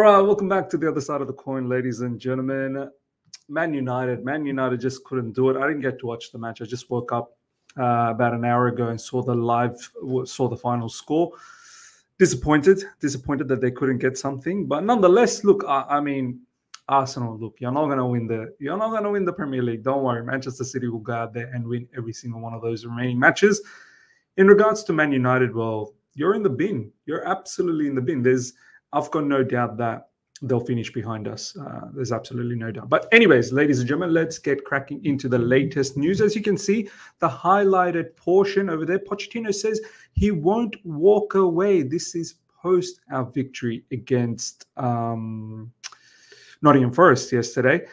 right, welcome back to the other side of the coin, ladies and gentlemen. Man United just couldn't do it. I didn't get to watch the match. I just woke up about an hour ago and saw the final score. Disappointed that they couldn't get something, but nonetheless, look, I mean, Arsenal, look, you're not gonna win the Premier League. Don't worry, Manchester City will go out there and win every single one of those remaining matches. In regards to Man United, well, you're in the bin. You're absolutely in the bin. I've got no doubt that they'll finish behind us. There's absolutely no doubt. But anyways, ladies and gentlemen, let's get cracking into the latest news. As you can see, the highlighted portion over there, Pochettino says he won't walk away. This is post our victory against Nottingham Forest yesterday.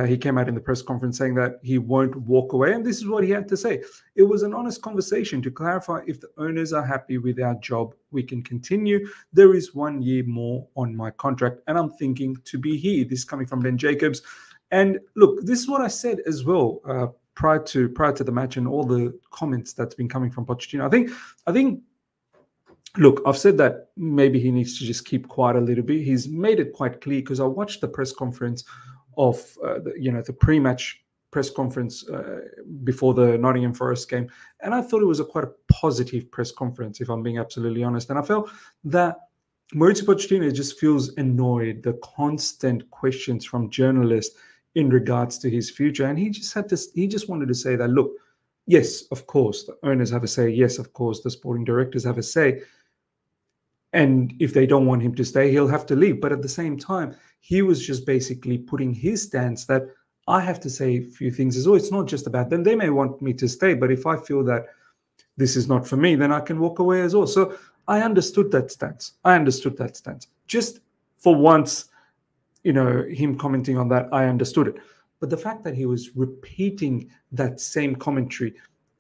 He came out in the press conference saying that he won't walk away. And this is what he had to say. It was an honest conversation to clarify if the owners are happy with our job, we can continue. There is 1 year more on my contract, and I'm thinking to be here. This is coming from Ben Jacobs. And look, this is what I said as well prior to the match and all the comments that's been coming from Pochettino. I think, look, I've said that maybe he needs to just keep quiet a little bit. He's made it quite clear because I watched the press conference of the pre-match press conference before the Nottingham Forest game, and I thought it was quite a positive press conference, if I'm being absolutely honest. And I felt that Mauricio Pochettino just feels annoyed, the constant questions from journalists in regards to his future, and he just wanted to say that, look, yes, of course, the owners have a say. Yes, of course, the sporting directors have a say. And if they don't want him to stay, he'll have to leave. But at the same time, he was just basically putting his stance that I have to say a few things as well. It's not just about them. They may want me to stay, but if I feel that this is not for me, then I can walk away as well. So I understood that stance. Just for once, him commenting on that, I understood it. But the fact that he was repeating that same commentary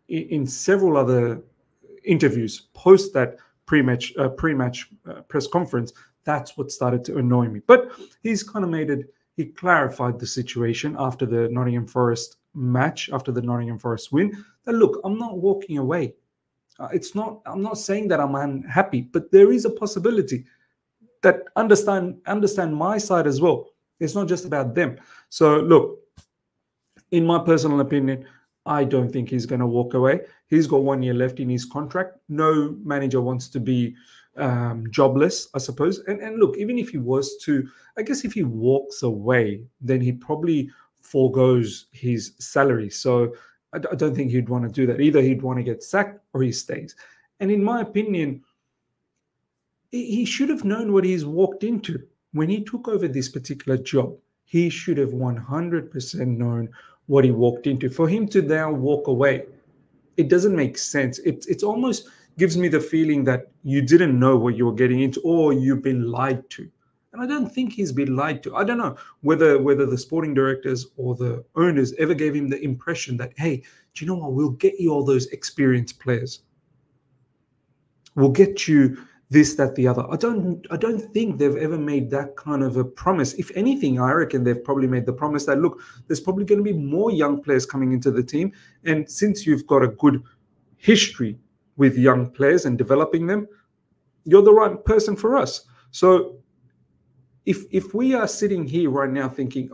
in several other interviews post that pre-match press conference, that's what started to annoy me. But he's kind of he clarified the situation after the Nottingham Forest match, after the Nottingham Forest win, that look, I'm not walking away. I'm not saying that I'm unhappy, but there is a possibility that understand my side as well. It's not just about them. So look, in my personal opinion, I don't think he's going to walk away. He's got 1 year left in his contract. No manager wants to be jobless, I suppose. And look, even if he was to, I guess if he walks away, then he probably forgoes his salary. So I don't think he'd want to do that. Either he'd want to get sacked or he stays. And in my opinion, he should have known what he's walked into. When he took over this particular job, he should have 100% known what he walked into. For him to now walk away, it doesn't make sense. It almost gives me the feeling that you didn't know what you were getting into, or you've been lied to. And I don't think he's been lied to. I don't know whether the sporting directors or the owners ever gave him the impression that, hey, do you know what? We'll get you all those experienced players. We'll get you this, that, the other. I don't think they've ever made that kind of a promise. If anything, I reckon they've probably made the promise that, look, there's probably going to be more young players coming into the team. And since you've got a good history with young players and developing them, you're the right person for us. So if we are sitting here right now thinking,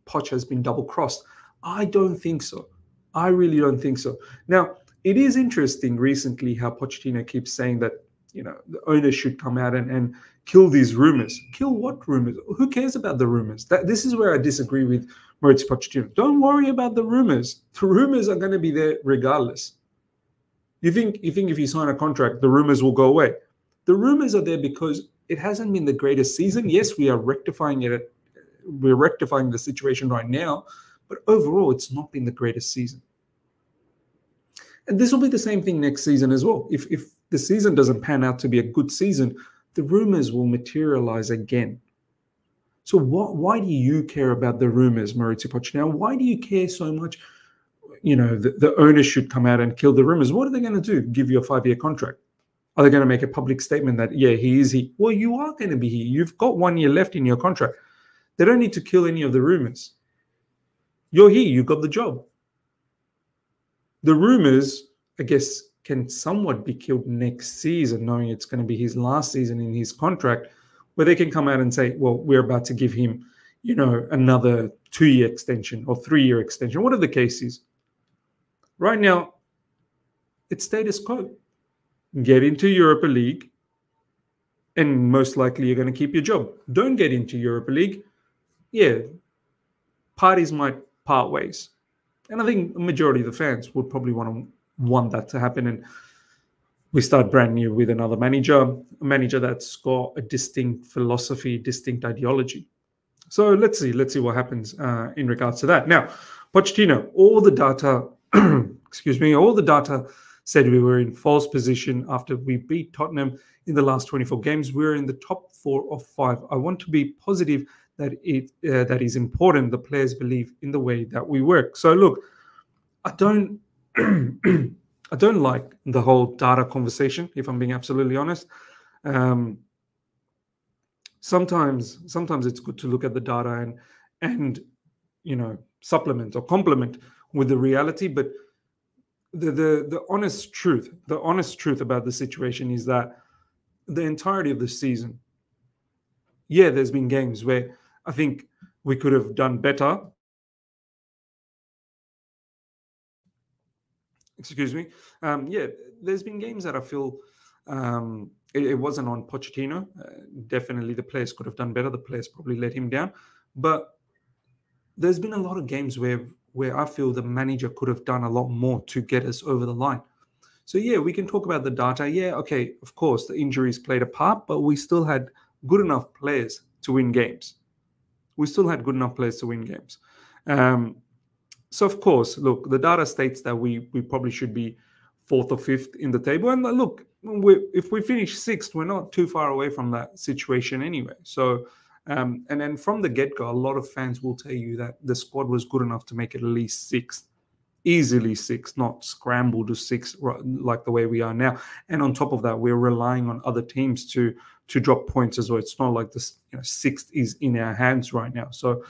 Poch has been double-crossed, I don't think so. I really don't think so. Now, it is interesting recently how Pochettino keeps saying that, the owners should come out and kill these rumors. Kill what rumors? Who cares about the rumors? This is where I disagree with Mauricio Pochettino. Don't worry about the rumors. The rumors are going to be there regardless. You think if you sign a contract, the rumors will go away? The rumors are there because it hasn't been the greatest season. Yes, we are rectifying it. We're rectifying the situation right now, but overall, it's not been the greatest season. And this will be the same thing next season as well. If the season doesn't pan out to be a good season, the rumors will materialize again. So why do you care about the rumors, Mauricio Pochettino? Why do you care so much? The owners should come out and kill the rumors. What are they going to do? Give you a 5-year contract? Are they going to make a public statement that, yeah, he is he? Well, you are going to be he. You've got 1 year left in your contract. They don't need to kill any of the rumors. You're here. You got the job. The rumors, I guess, can somewhat be killed next season, knowing it's going to be his last season in his contract, where they can come out and say, well, we're about to give him, another 2-year extension or 3-year extension, whatever the case is. Right now, it's status quo. Get into Europa League, and most likely you're going to keep your job. Don't get into Europa League. Yeah, parties might part ways. And I think a majority of the fans would probably want that to happen. And we start brand new with another manager, a manager that's got a distinct philosophy, distinct ideology. So let's see what happens in regards to that. Now, Pochettino, all the data, all the data said we were in false position after we beat Tottenham in the last 24 games. We're in the top 4 of 5. I want to be positive that that is important. The players believe in the way that we work. So look, I don't I don't like the whole data conversation, if I'm being absolutely honest. Sometimes it's good to look at the data and supplement or complement with the reality, but the honest truth about the situation is that the entirety of the season, there's been games where I think we could have done better. Excuse me. There's been games that I feel it wasn't on Pochettino. Definitely the players could have done better. The players probably let him down. But there's been a lot of games where I feel the manager could have done a lot more to get us over the line. So, we can talk about the data. Okay, of course, the injuries played a part, but we still had good enough players to win games. So, of course, look, the data states that we probably should be 4th or 5th in the table. And look, if we finish 6th, we're not too far away from that situation anyway. So, and then from the get-go, a lot of fans will tell you that the squad was good enough to make it at least 6th. Easily 6th, not scramble to 6th like the way we are now. And on top of that, we're relying on other teams to drop points as well. It's not like this 6th is in our hands right now. So,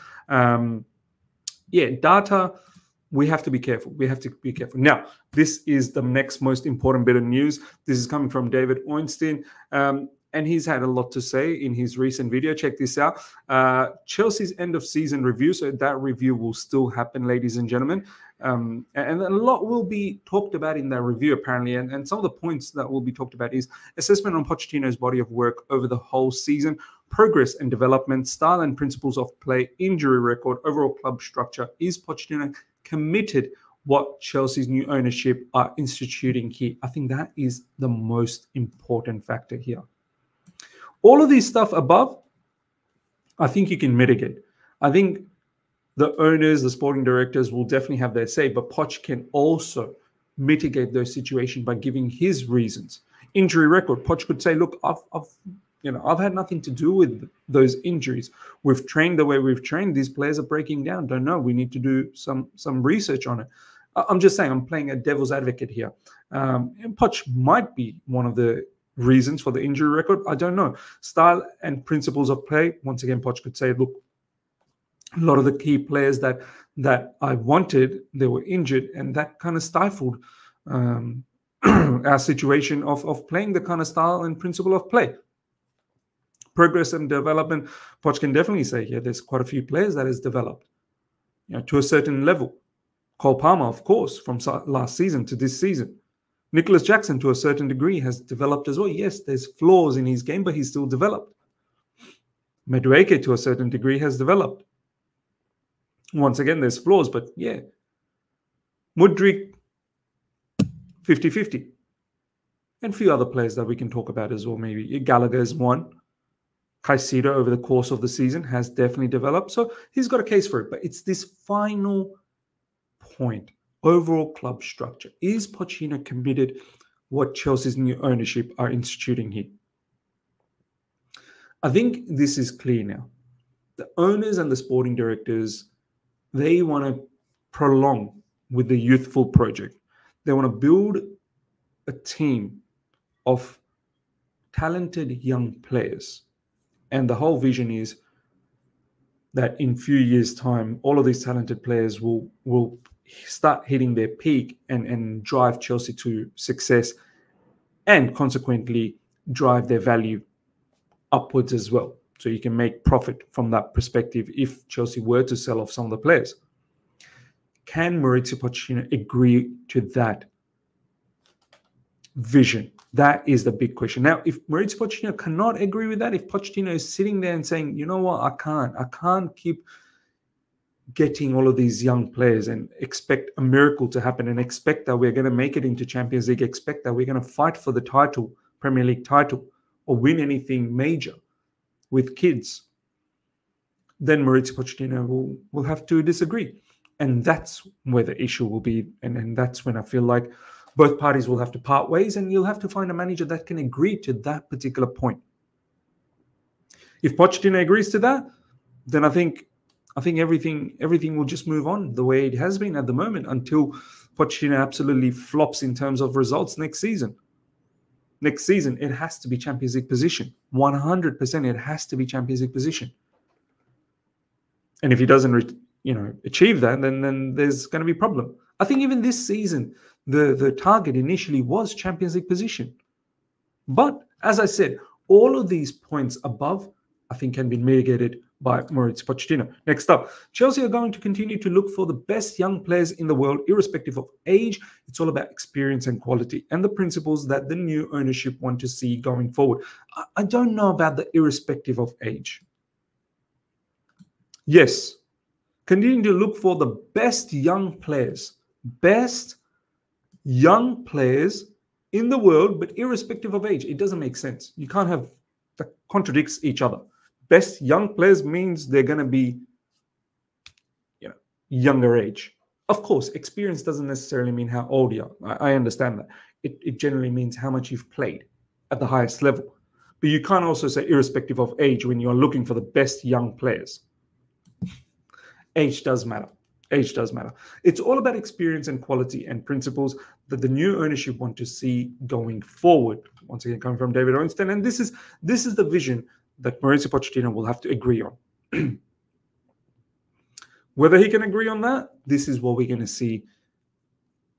data, we have to be careful. Now, this is the next most important bit of news. This is coming from David Ornstein, and he's had a lot to say in his recent video. Check this out. Chelsea's end of season review. So that review will still happen, ladies and gentlemen. And a lot will be talked about in that review, apparently. And some of the points that will be talked about is assessment on Pochettino's body of work over the whole season, progress and development, style and principles of play, injury record, overall club structure. Is Pochettino committed what Chelsea's new ownership are instituting here? I think that is the most important factor here. All of these stuff above, I think you can mitigate. I think the owners, the sporting directors will definitely have their say, but Poch can also mitigate those situations by giving his reasons. Injury record, Poch could say, look, I've had nothing to do with those injuries. We've trained the way we've trained. These players are breaking down. Don't know. We need to do some research on it. I'm just saying, I'm playing a devil's advocate here. And Poch might be one of the reasons for the injury record. I don't know. Style and principles of play. Once again, Poch could say, look, a lot of the key players that I wanted, they were injured, and that kind of stifled our situation of playing the kind of style and principle of play. Progress and development, Poch can definitely say, there's quite a few players that has developed, to a certain level. Cole Palmer, of course, from last season to this season. Nicholas Jackson, to a certain degree, has developed as well. Yes, there's flaws in his game, but he's still developed. Madueke, to a certain degree, has developed. Once again, there's flaws, but Mudryk, 50-50. And a few other players that we can talk about as well, maybe. Gallagher is one. Caicedo, over the course of the season, has definitely developed. So he's got a case for it. But it's this final point, overall club structure. Is Pochettino committed what Chelsea's new ownership are instituting here? I think this is clear now. The owners and the sporting directors, they want to prolong with the youthful project. They want to build a team of talented young players. And the whole vision is that in a few years' time, all of these talented players will start hitting their peak and drive Chelsea to success, and consequently drive their value upwards as well. So you can make profit from that perspective if Chelsea were to sell off some of the players. Can Maurizio Pochettino agree to that vision? That is the big question. Now, if Maurizio Pochettino cannot agree with that, if Pochettino is sitting there and saying, you know what, I can't keep getting all of these young players and expect a miracle to happen and expect that we're going to make it into Champions League, expect that we're going to fight for the title, Premier League title, or win anything major with kids, then Maurizio Pochettino will have to disagree. And that's where the issue will be. And that's when I feel like both parties will have to part ways, and you'll have to find a manager that can agree to that particular point. If Pochettino agrees to that, then I think everything will just move on the way it has been at the moment until Pochettino absolutely flops in terms of results next season. Next season, it has to be Champions League position. 100% it has to be Champions League position. And if he doesn't achieve that, then there's going to be a problem. I think even this season, the target initially was Champions League position. But as I said, all of these points above, I think, can be mitigated by Maurizio Pochettino. Next up, Chelsea are going to continue to look for the best young players in the world, irrespective of age. It's all about experience and quality and the principles that the new ownership want to see going forward. I don't know about the irrespective of age. Yes, continue to look for the best young players in the world, but irrespective of age. It doesn't make sense. You can't have, that contradicts each other. Best young players means they're going to be, younger age. Of course, experience doesn't necessarily mean how old you are. I understand that. It generally means how much you've played at the highest level. But you can't also say irrespective of age when you're looking for the best young players. Age does matter. Age does matter. It's all about experience and quality and principles that the new ownership want to see going forward. Once again, coming from David Ornstein. And this is the vision that Maurizio Pochettino will have to agree on. Whether he can agree on that, this is what we're going to see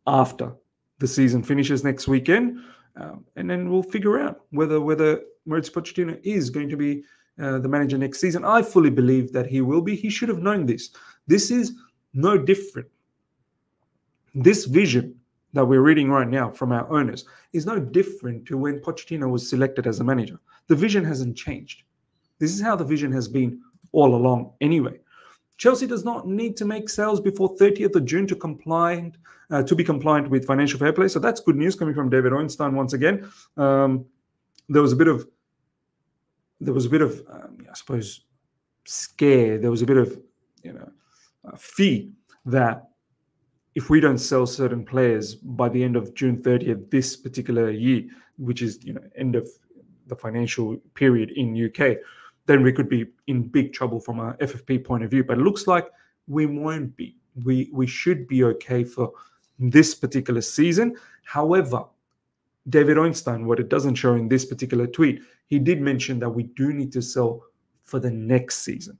after the season finishes next weekend. And then we'll figure out whether Maurizio Pochettino is going to be the manager next season. I fully believe that he will be. He should have known this. This is no different. This vision that we're reading right now from our owners is no different to when Pochettino was selected as a manager. The vision hasn't changed. This is how the vision has been all along anyway. Chelsea does not need to make sales before 30th of June to be compliant with financial fair play. So that's good news coming from David Ornstein once again. There was a bit of I suppose, scare. There was a bit of, fear that if we don't sell certain players by the end of June 30th this particular year, which is end of the financial period in UK, then we could be in big trouble from a FFP point of view. But it looks like we won't be. We should be okay for this particular season. However, David Ornstein, what it doesn't show in this particular tweet, he did mention that we do need to sell for the next season.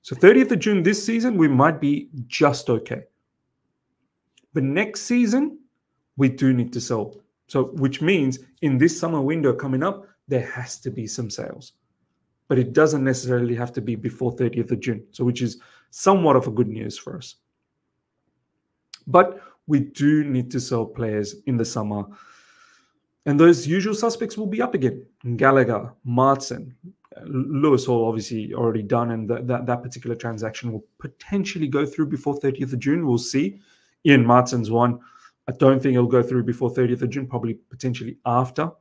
So 30th of June this season, we might be just okay. But next season, we do need to sell. So which means in this summer window coming up, there has to be some sales. But it doesn't necessarily have to be before 30th of June. So which is somewhat of a good news for us. But we do need to sell players in the summer. And those usual suspects will be up again. Gallagher, Martin, Lewis Hall obviously already done, and that particular transaction will potentially go through before 30th of June. We'll see. Ian Martin's one. I don't think it'll go through before 30th of June, probably potentially after.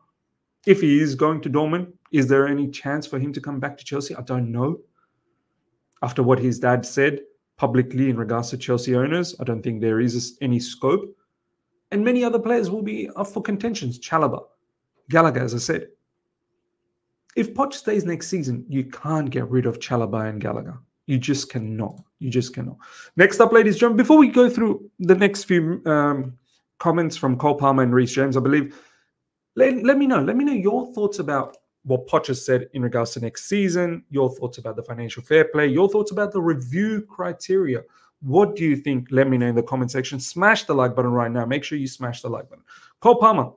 If he is going to Dortmund, is there any chance for him to come back to Chelsea? I don't know. After what his dad said publicly in regards to Chelsea owners, I don't think there is any scope. And many other players will be up for contentions. Chalobah, Gallagher, as I said. If Poch stays next season, you can't get rid of Chalobah and Gallagher. You just cannot. You just cannot. Next up, ladies and gentlemen, before we go through the next few comments from Cole Palmer and Reece James, I believe, let me know. Let me know your thoughts about what Poch has said in regards to next season, your thoughts about the financial fair play, your thoughts about the review criteria. What do you think? Let me know in the comment section. Smash the like button right now. Make sure you smash the like button. Cole Palmer.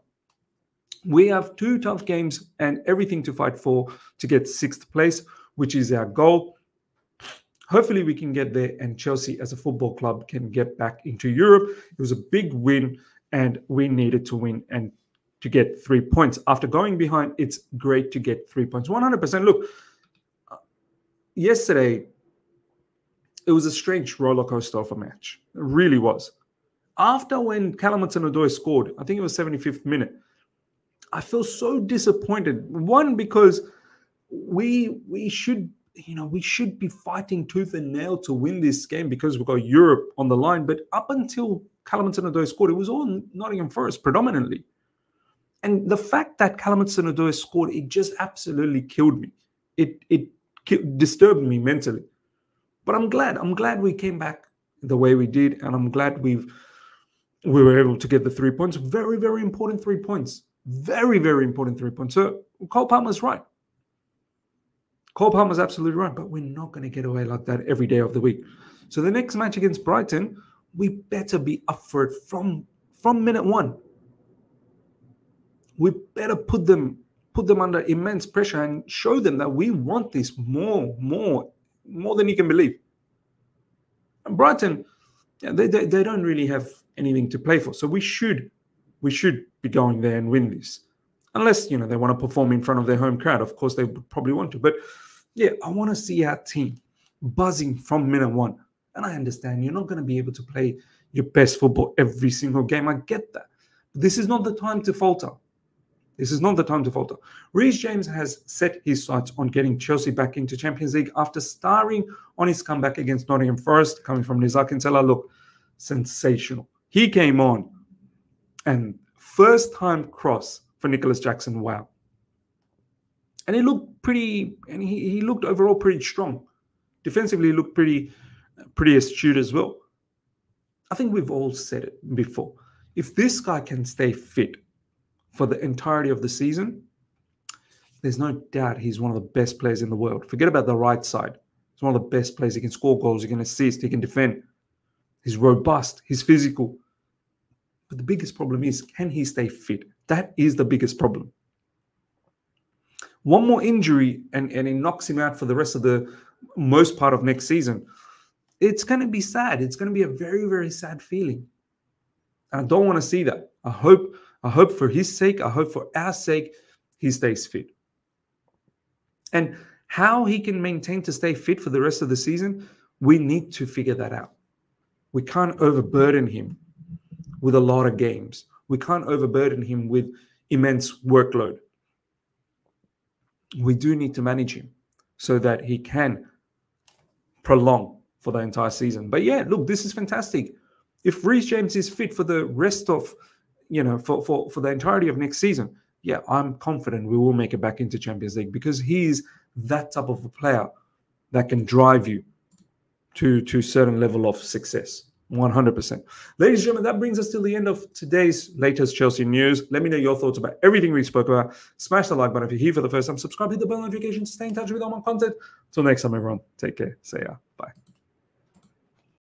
We have 2 tough games and everything to fight for to get 6th place, which is our goal. Hopefully we can get there, and Chelsea as a football club can get back into Europe. It was a big win and we needed to win and to get 3 points. After going behind, it's great to get 3 points. 100%. Look, yesterday, it was a strange roller coaster of a match. It really was. After when Callum Hudson-Odoi scored, I think it was 75th minute, I feel so disappointed. One, because we should be fighting tooth and nail to win this game because we've got Europe on the line. But up until Callum Hudson-Odoi scored, it was all Nottingham Forest predominantly. And the fact that Callum Hudson-Odoi scored, it just absolutely killed me. It disturbed me mentally. But I'm glad we came back the way we did, and I'm glad we were able to get the 3 points. Very, very important 3 points. Very, very important 3 points. So Cole Palmer's right. Cole Palmer's absolutely right, but we're not going to get away like that every day of the week. So the next match against Brighton, we better be up for it from minute 1. We better put them under immense pressure and show them that we want this more than you can believe. And Brighton, they don't really have anything to play for, so we should be going there and win this. Unless, they want to perform in front of their home crowd. Of course, they would probably want to. But, yeah, I want to see our team buzzing from minute 1. And I understand you're not going to be able to play your best football every single game. I get that. But this is not the time to falter. This is not the time to falter. Reece James has set his sights on getting Chelsea back into Champions League after starring on his comeback against Nottingham Forest, coming from Nizar Kinsella. Look, sensational. He came on, and first-time cross for Nicholas Jackson. Wow. And he looked he looked overall pretty strong. Defensively, he looked pretty astute as well. I think we've all said it before. If this guy can stay fit for the entirety of the season, there's no doubt he's one of the best players in the world. Forget about the right side. He's one of the best players. He can score goals, he can assist, he can defend. He's robust, he's physical. But the biggest problem is, can he stay fit? That is the biggest problem. One more injury and it knocks him out for the rest of the most part of next season. It's going to be sad. It's going to be a very, very sad feeling. And I don't want to see that. I hope for his sake, I hope for our sake, he stays fit. And how he can maintain to stay fit for the rest of the season, we need to figure that out. We can't overburden him with a lot of games. We can't overburden him with immense workload. We do need to manage him so that he can prolong for the entire season. But yeah, look, this is fantastic. If Reece James is fit for the rest of, for the entirety of next season, yeah, I'm confident we will make it back into Champions League, because he's that type of a player that can drive you to a certain level of success. 100%. Ladies and gentlemen, that brings us to the end of today's latest Chelsea news. Let me know your thoughts about everything we spoke about. Smash the like button if you're here for the first time. Subscribe, hit the bell notification to stay in touch with all my content. Until next time, everyone, take care. See ya. Bye.